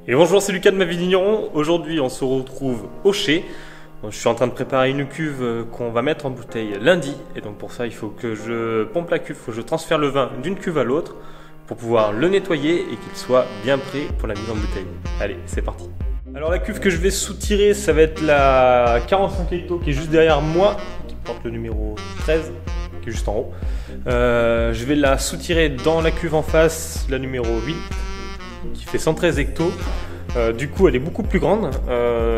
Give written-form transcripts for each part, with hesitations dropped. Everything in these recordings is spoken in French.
Et bonjour, c'est Lucas de Ma Vie Vigneron. Aujourd'hui, on se retrouve au chai. Je suis en train de préparer une cuve qu'on va mettre en bouteille lundi. Et donc pour ça, il faut que je pompe la cuve, il faut que je transfère le vin d'une cuve à l'autre pour pouvoir le nettoyer et qu'il soit bien prêt pour la mise en bouteille. Allez, c'est parti. Alors la cuve que je vais soutirer, ça va être la 45 hecto qui est juste derrière moi, qui porte le numéro 13, qui est juste en haut. Je vais la soutirer dans la cuve en face, la numéro 8, qui fait 113 hecto. Du coup, elle est beaucoup plus grande,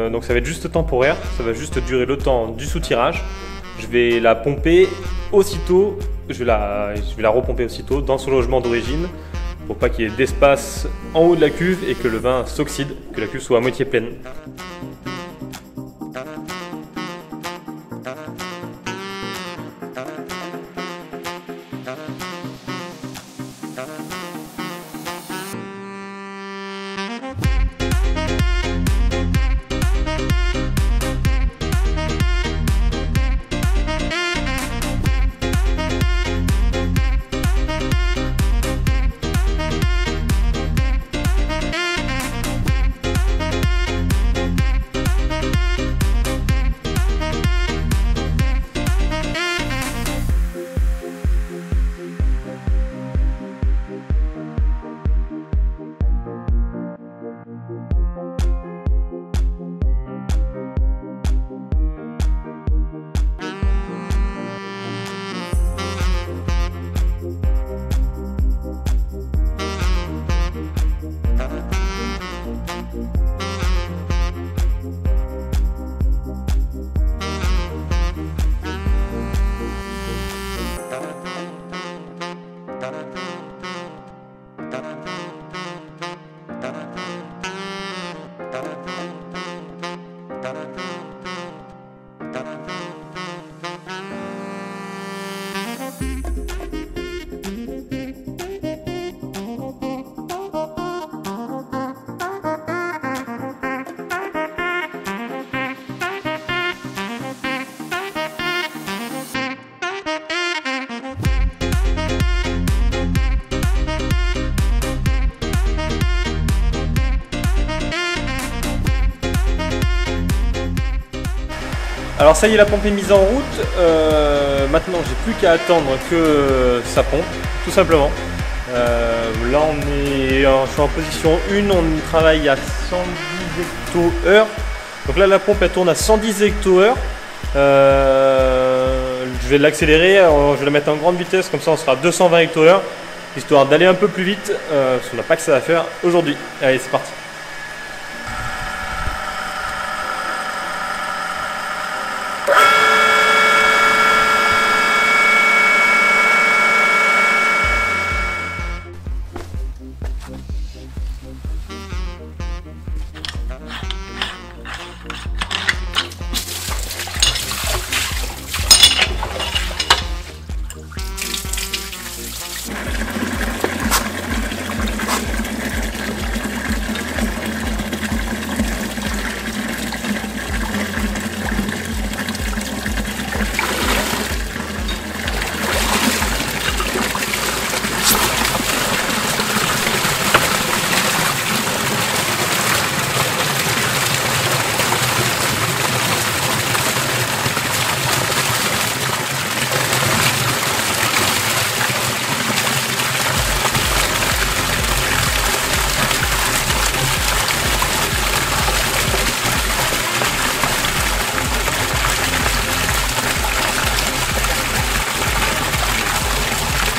donc ça va être juste temporaire, ça va juste durer le temps du soutirage. Je vais la pomper aussitôt, je vais la repomper aussitôt dans son logement d'origine pour pas qu'il y ait d'espace en haut de la cuve et que le vin s'oxyde, que la cuve soit à moitié pleine. Alors ça y est, la pompe est mise en route. Maintenant, j'ai plus qu'à attendre que ça pompe, tout simplement. Là, je suis en position 1, on travaille à 110 hecto-heure. Donc là, la pompe elle tourne à 110 hecto-heure. Je vais l'accélérer, je vais la mettre en grande vitesse, comme ça on sera à 220 hecto-heure, histoire d'aller un peu plus vite, parce qu'on n'a pas que ça à faire aujourd'hui. Allez, c'est parti.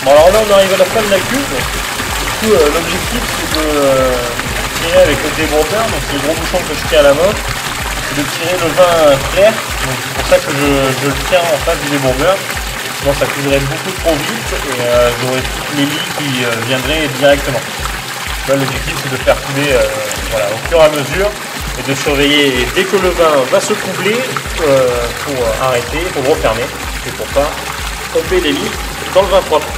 Bon, alors là on arrive à la fin de la cuve. Du coup l'objectif c'est de tirer avec le débourbeur, donc c'est le gros bouchon que je tiens à la main, c'est de tirer le vin clair. Donc c'est pour ça que je le tiens en face du débourbeur. Sinon ça coulerait beaucoup trop vite et j'aurais toutes les lits qui viendraient directement. Là l'objectif c'est de faire couler voilà, au fur et à mesure et de surveiller dès que le vin va se coubler pour arrêter, pour le refermer et pour pas tromper les lits dans le vin propre.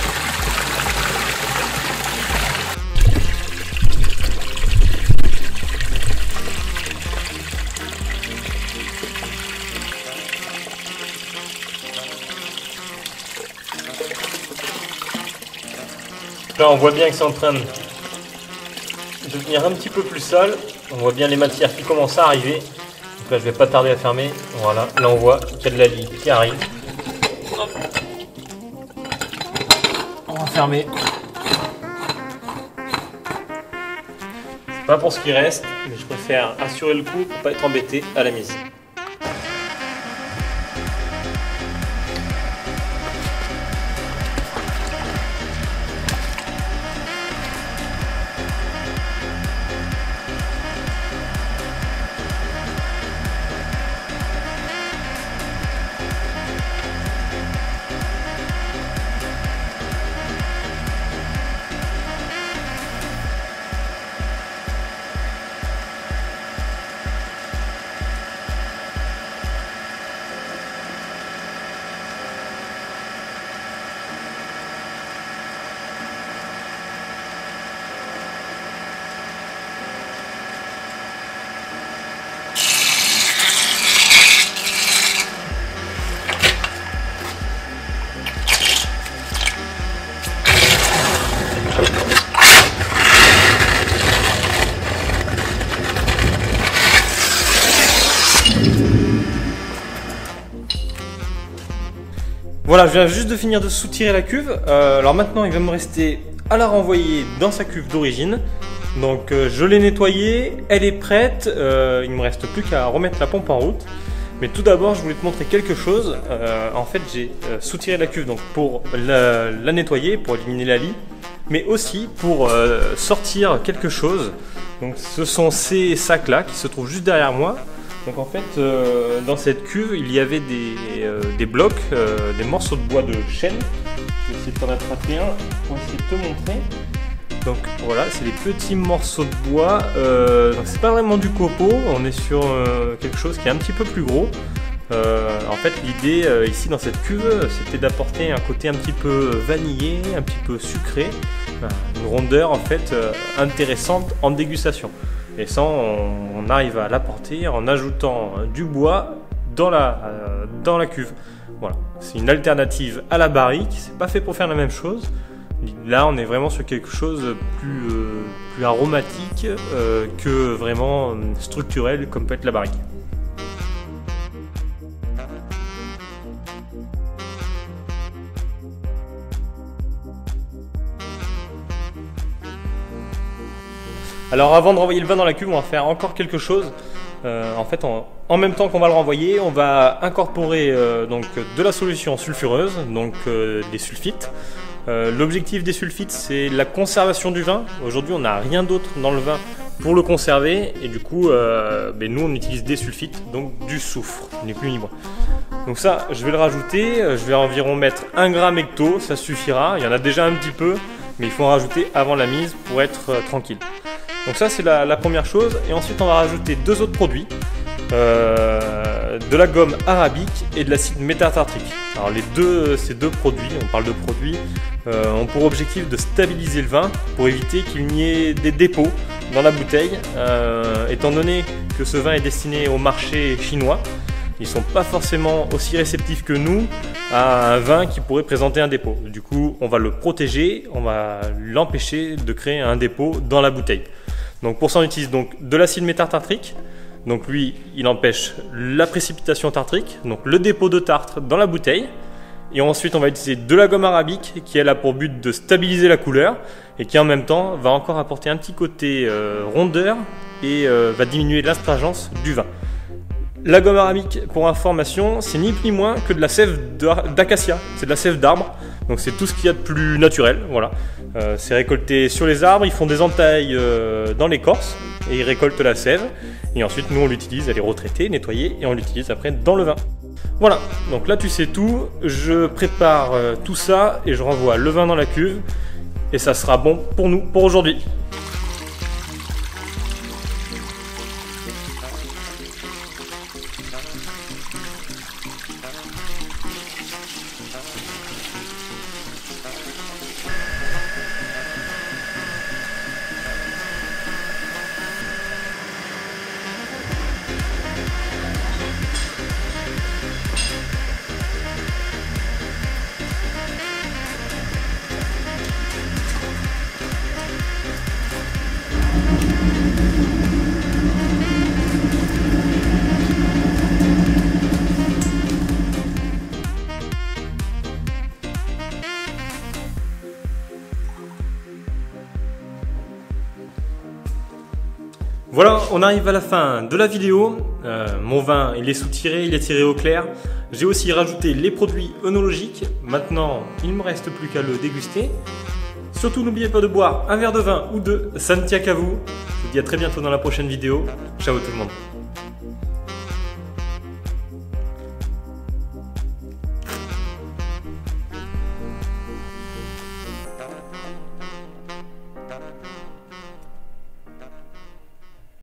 Là on voit bien que c'est en train devenir un petit peu plus sale. On voit bien les matières qui commencent à arriver. Donc là, je vais pas tarder à fermer. Voilà, là on voit qu'il y a de la lie qui arrive. Hop. On va fermer. C'est pas pour ce qui reste, mais je préfère assurer le coup pour pas être embêté à la mise. Voilà, je viens juste de finir de soutirer la cuve. Alors maintenant, il va me rester à la renvoyer dans sa cuve d'origine. Donc je l'ai nettoyée, elle est prête. Il ne me reste plus qu'à remettre la pompe en route. Mais tout d'abord, je voulais te montrer quelque chose. En fait, j'ai soutiré la cuve donc pour la nettoyer, pour éliminer la lie, mais aussi pour sortir quelque chose. Donc ce sont ces sacs-là qui se trouvent juste derrière moi. Donc en fait, dans cette cuve, il y avait des blocs, des morceaux de bois de chêne. Je vais essayer de t'en attraper un pour essayer de te montrer. Donc voilà, c'est des petits morceaux de bois. Donc c'est pas vraiment du copeau, on est sur quelque chose qui est un petit peu plus gros. En fait, l'idée ici dans cette cuve, c'était d'apporter un côté un petit peu vanillé, un petit peu sucré, une rondeur en fait intéressante en dégustation. Et ça, on arrive à l'apporter en ajoutant du bois dans la cuve. Voilà, c'est une alternative à la barrique. C'est pas fait pour faire la même chose. Là, on est vraiment sur quelque chose plus aromatique que vraiment structurel, comme peut être la barrique. Alors avant de renvoyer le vin dans la cuve, on va faire encore quelque chose. En fait, en même temps qu'on va le renvoyer, on va incorporer donc de la solution sulfureuse, donc des sulfites. L'objectif des sulfites, c'est la conservation du vin. Aujourd'hui, on n'a rien d'autre dans le vin pour le conserver. Et du coup, nous, on utilise des sulfites, donc du soufre, ni plus ni moins. Donc ça, je vais le rajouter. Je vais environ mettre 1 gramme hecto, ça suffira. Il y en a déjà un petit peu, mais il faut en rajouter avant la mise pour être tranquille. Donc ça, c'est la première chose. Et ensuite, on va rajouter 2 autres produits. De la gomme arabique et de l'acide métatartrique. Alors ces deux produits, on parle de produits, ont pour objectif de stabiliser le vin pour éviter qu'il n'y ait des dépôts dans la bouteille. Étant donné que ce vin est destiné au marché chinois, ils ne sont pas forcément aussi réceptifs que nous à un vin qui pourrait présenter un dépôt. Du coup, on va le protéger, on va l'empêcher de créer un dépôt dans la bouteille. Donc pour ça, on utilise donc de l'acide métatartrique. Donc lui, il empêche la précipitation tartrique, donc le dépôt de tartre dans la bouteille. Et ensuite, on va utiliser de la gomme arabique qui elle a pour but de stabiliser la couleur et qui en même temps va encore apporter un petit côté rondeur et va diminuer l'astringence du vin. La gomme arabique, pour information, c'est ni plus ni moins que de la sève d'acacia, c'est de la sève d'arbre. Donc c'est tout ce qu'il y a de plus naturel, voilà. C'est récolté sur les arbres, ils font des entailles dans l'écorce et ils récoltent la sève. Et ensuite, nous, on l'utilise, elle est retraitée, nettoyée et on l'utilise après dans le vin. Voilà, donc là, tu sais tout. Je prépare tout ça et je renvoie le vin dans la cuve. Et ça sera bon pour nous, pour aujourd'hui. Voilà, on arrive à la fin de la vidéo. Mon vin, il est soutiré, il est tiré au clair. J'ai aussi rajouté les produits œnologiques. Maintenant, il ne me reste plus qu'à le déguster. Surtout, n'oubliez pas de boire un verre de vin ou deux. Ça ne tient qu'à vous. Je vous dis à très bientôt dans la prochaine vidéo. Ciao tout le monde.